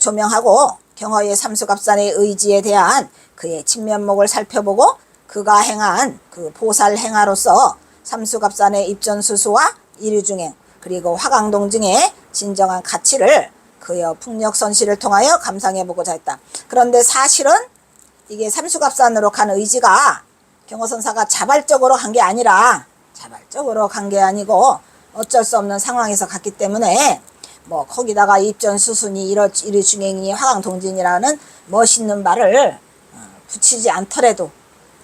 조명하고 경허의 삼수갑산의 의지에 대한 그의 진면목을 살펴보고 그가 행한 그 보살 행하로서 삼수갑산의 입전수수와 이류중행 그리고 화강동 등의 진정한 가치를 그의 북녘선시를 통하여 감상해보고자 했다. 그런데 사실은 이게 삼수갑산으로 간 의지가 경허선사가 자발적으로 간 게 아니고 어쩔 수 없는 상황에서 갔기 때문에 뭐 거기다가 입전수순이 이류중행이 화강동진이라는 멋있는 말을 붙이지 않더라도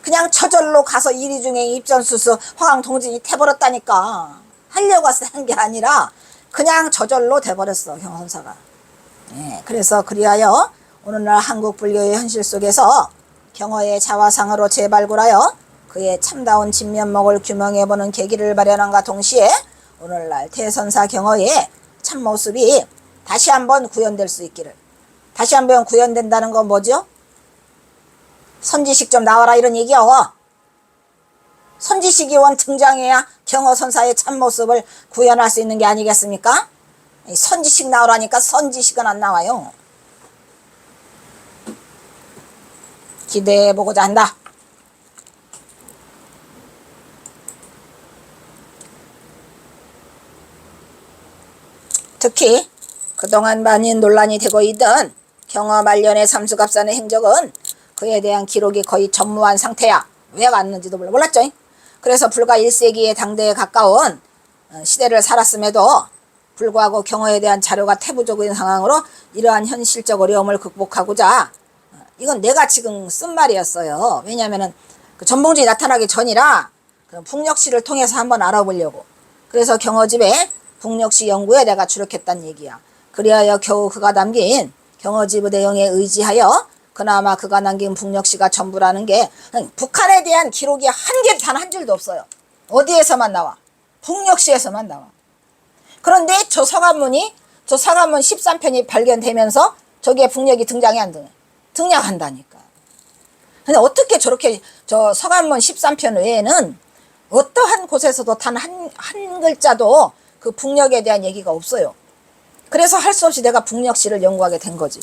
그냥 저절로 가서 이류중행 입전수수 화강동진이 돼버렸다니까. 하려고 한 게 아니라 그냥 저절로 돼버렸어 경허선사가. 그래서 그리하여 오늘날 한국 불교의 현실 속에서 경허의 자화상으로 재발굴하여 그의 참다운 진면목을 규명해보는 계기를 마련함과 동시에 오늘날 대선사 경허의 참모습이 다시 한번 구현될 수 있기를. 다시 한번 구현된다는 건 뭐죠? 선지식 좀 나와라 이런 얘기요. 선지식이 원 등장해야 경허선사의 참모습을 구현할 수 있는 게 아니겠습니까? 선지식 나오라니까 선지식은 안 나와요. 기대해보고자 한다. 특히 그동안 많이 논란이 되고 있던 경허 말년의 삼수갑산의 행적은 그에 대한 기록이 거의 전무한 상태야. 왜 왔는지도 몰랐죠. 그래서 불과 1세기의 당대에 가까운 시대를 살았음에도 불구하고 경허에 대한 자료가 태부적인 상황으로 이러한 현실적 어려움을 극복하고자 이건 내가 지금 쓴 말이었어요. 왜냐하면 그 전봉준이 나타나기 전이라 북녘시를 통해서 한번 알아보려고. 그래서 경허집에 북녘시 연구에 내가 주력했단 얘기야. 그리하여 겨우 그가 남긴 경허집의 내용에 의지하여 그나마 그가 남긴 북녘시가 전부라는 게 북한에 대한 기록이 단 한 줄도 없어요. 어디에서만 나와? 북녘시에서만 나와. 그런데 저 서간문 13편이 발견되면서 저기에 북녘이 등장이 안 되네. 등장한다니까. 근데 어떻게 저렇게 저 서간문 13편 외에는 어떠한 곳에서도 단 한 글자도 그 북녘에 대한 얘기가 없어요. 그래서 할 수 없이 내가 북녘시를 연구하게 된 거지.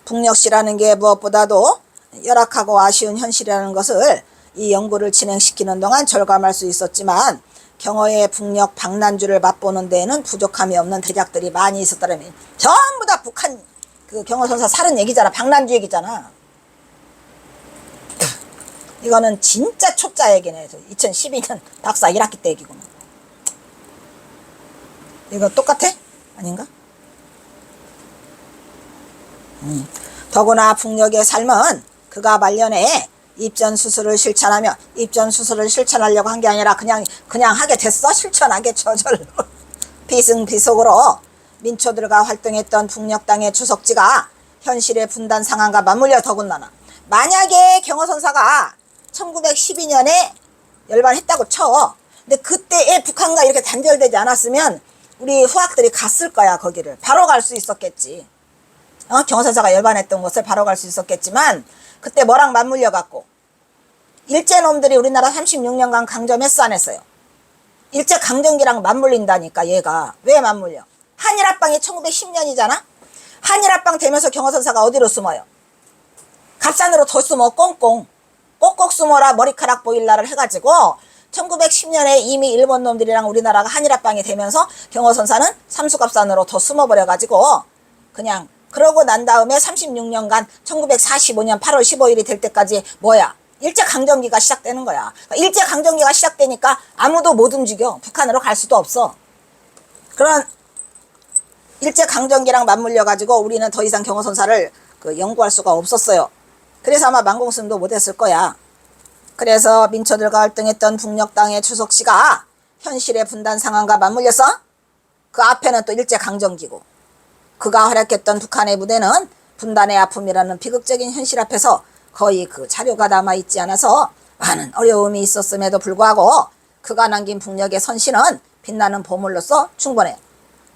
북녘시라는 게 무엇보다도 열악하고 아쉬운 현실이라는 것을 이 연구를 진행시키는 동안 절감할 수 있었지만 경허의 북녘 방난주를 맛보는 데에는 부족함이 없는 대작들이 많이 있었다면 전부 다 북한 그 경허선사 살은 얘기잖아. 방난주 얘기잖아. 이거는 진짜 초짜 얘기네. 2012년 박사 1학기 때 얘기구나. 이거 똑같아? 아닌가? 더구나 북녘의 삶은 그가 말년에 입전수술을 실천하려고 한 게 아니라 그냥 하게 됐어. 실천하게 저절로 비승비속으로 민초들과 활동했던 북녘 땅의 주석지가 현실의 분단 상황과 맞물려 더군다나 만약에 경허선사가 1912년에 열반했다고 쳐. 근데 그때에 북한과 이렇게 단절되지 않았으면 우리 후학들이 갔을 거야. 거기를 바로 갈 수 있었겠지. 경허선사가 열반했던 곳을 바로 갈 수 있었겠지만 그때 뭐랑 맞물려 갖고 일제놈들이 우리나라 36년간 강점했어 안 했어요? 일제강점기랑 맞물린다니까 얘가. 왜 맞물려? 한일합방이 1910년이잖아? 한일합방 되면서 경호선사가 어디로 숨어요? 갑산으로 더 숨어. 꽁꽁 꼭꼭 숨어라 머리카락 보일라를 해가지고 1910년에 이미 일본 놈들이랑 우리나라가 한일합방이 되면서 경호선사는 삼수갑산으로 더 숨어버려가지고 그냥 그러고 난 다음에 36년간 1945년 8월 15일이 될 때까지 뭐야? 일제강점기가 시작되는 거야. 일제강점기가 시작되니까 아무도 못 움직여. 북한으로 갈 수도 없어. 그런 일제강점기랑 맞물려가지고 우리는 더 이상 경호선사를 연구할 수가 없었어요. 그래서 아마 만공스님도 못했을 거야. 그래서 민초들과 활동했던 북녘땅의 추석씨가 현실의 분단 상황과 맞물려서 그 앞에는 또 일제강점기고 그가 활약했던 북한의 무대는 분단의 아픔이라는 비극적인 현실 앞에서 거의 그 자료가 남아있지 않아서 많은 어려움이 있었음에도 불구하고 그가 남긴 북녘의 선신은 빛나는 보물로서 충분해요.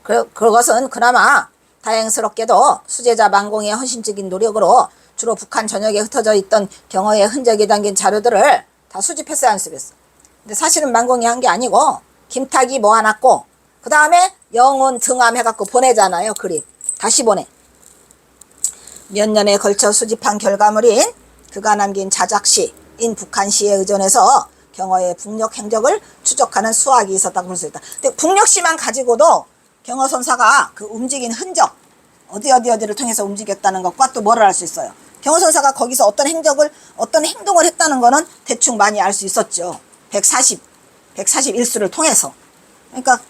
그것은 그나마 다행스럽게도 수제자 만공의 헌신적인 노력으로 주로 북한 전역에 흩어져 있던 경어의 흔적이 담긴 자료들을 다 수집해서 연습했어. 근데 사실은 만공이 한 게 아니고 김탁이 모아놨고 그 다음에 영혼 등함해갖고 보내잖아요. 그립 다시 보내. 몇 년에 걸쳐 수집한 결과물인 그가 남긴 자작시인 북한시에 의존해서 경어의 북녘 행적을 추적하는 수학이 있었다고 볼 수 있다. 근데 북녘시만 가지고도 경어선사가 그 움직인 흔적 어디를 통해서 움직였다는 것과 또 뭐를 알 수 있어요. 경호선사가 거기서 어떤 행동을 했다는 거는 대충 많이 알 수 있었죠. 141수를 통해서. 그러니까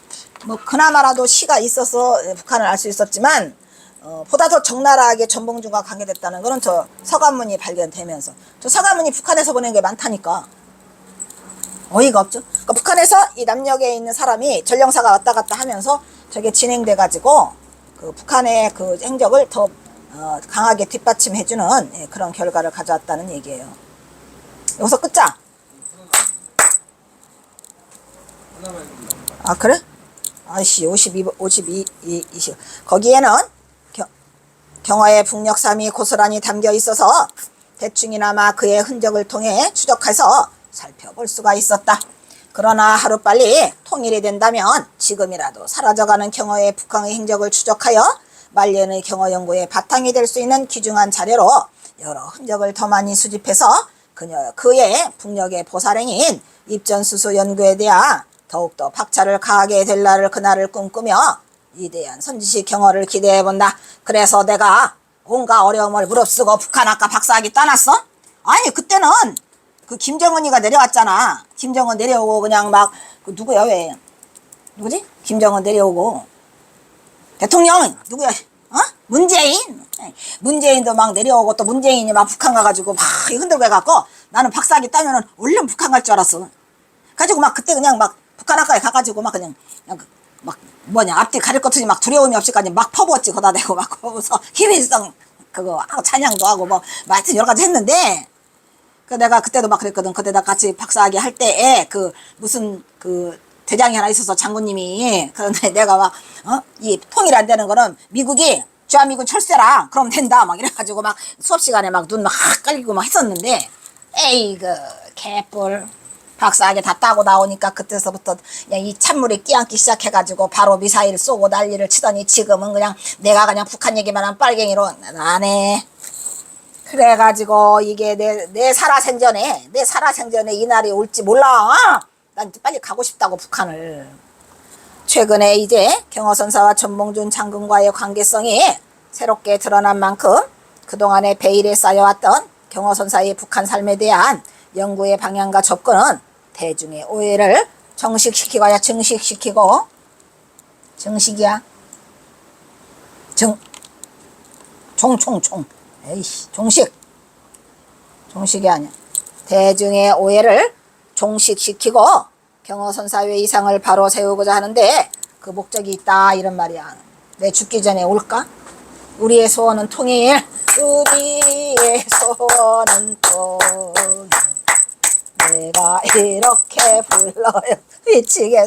뭐 그나마라도 시가 있어서 북한을 알 수 있었지만 보다 더 적나라하게 전봉준과 관계됐다는 거는 저 서간문이 발견되면서 저 서간문이 북한에서 보낸 게 많다니까. 어이가 없죠. 그러니까 북한에서 이 남녘에 있는 사람이 전령사가 왔다 갔다 하면서 저게 진행돼 가지고 그 북한의 그 행적을 더 강하게 뒷받침해주는 그런 결과를 가져왔다는 얘기예요. 여기서 끝자. 아 그래? 아이씨 52 20. 거기에는 경화의 북녘삼이 고스란히 담겨 있어서 대충이나마 그의 흔적을 통해 추적해서 살펴볼 수가 있었다. 그러나 하루빨리 통일이 된다면 지금이라도 사라져가는 경어의 북한의 행적을 추적하여 말년의 경어 연구의 바탕이 될 수 있는 귀중한 자료로 여러 흔적을 더 많이 수집해서 그의 북녘의 보살행인 입전수수 연구에 대한 더욱더 박차를 가하게 될 날을 그날을 꿈꾸며 위대한 선지식 경어를 기대해본다. 그래서 내가 온갖 어려움을 무릅쓰고 북한 아까 박사학위 따놨어? 아니 그때는 그 김정은이가 내려왔잖아. 김정은 내려오고 그냥 막 그 누구야 왜 누구지? 김정은 내려오고 대통령 누구야? 문재인도 막 내려오고 또 문재인이 막 북한 가가지고 막 흔들고 해갖고 나는 박사학위 따면은 얼른 북한 갈 줄 알았어. 가지고 막 그때 그냥 막 북한 학과에 가가지고 막 그냥 막 뭐냐 앞뒤 가릴 것 없이 막 두려움이 없이까지 막 퍼부었지. 거다 대고 막 퍼부어서 희민성 그거 하고 찬양도 하고 뭐 하여튼 여러 가지 했는데 그 내가 그때도 막 그랬거든. 그때 나 같이 박사학위 할 때에 그 무슨 그 대장이 하나 있어서 장군님이 그런데 내가 막 이 통일 안 되는 거는 미국이 주한미군 철수해라 그럼 된다 막 이래가지고 막 수업 시간에 막 눈 막 깔리고 막 했었는데 에이그 개뿔 박사학위 다 따고 나오니까 그때서부터 그냥 이 찬물에 끼얹기 시작해가지고 바로 미사일 쏘고 난리를 치더니 지금은 그냥 내가 그냥 북한 얘기만 한 빨갱이로 안 해. 그래가지고 이게 내 살아생전에 이 날이 올지 몰라. 난 빨리 가고 싶다고 북한을. 최근에 이제 경어선사와 전봉준 장군과의 관계성이 새롭게 드러난 만큼 그동안의 베일에 쌓여왔던 경어선사의 북한 삶에 대한 연구의 방향과 접근은 대중의 오해를 증식이야 에이씨 종식이 아니야. 대중의 오해를 종식시키고 경어선사의 이상을 바로 세우고자 하는데 그 목적이 있다 이런 말이야. 내 죽기 전에 올까? 우리의 소원은 통일. 우리의 소원은 통일. 내가 이렇게 불러요. 미치겠어.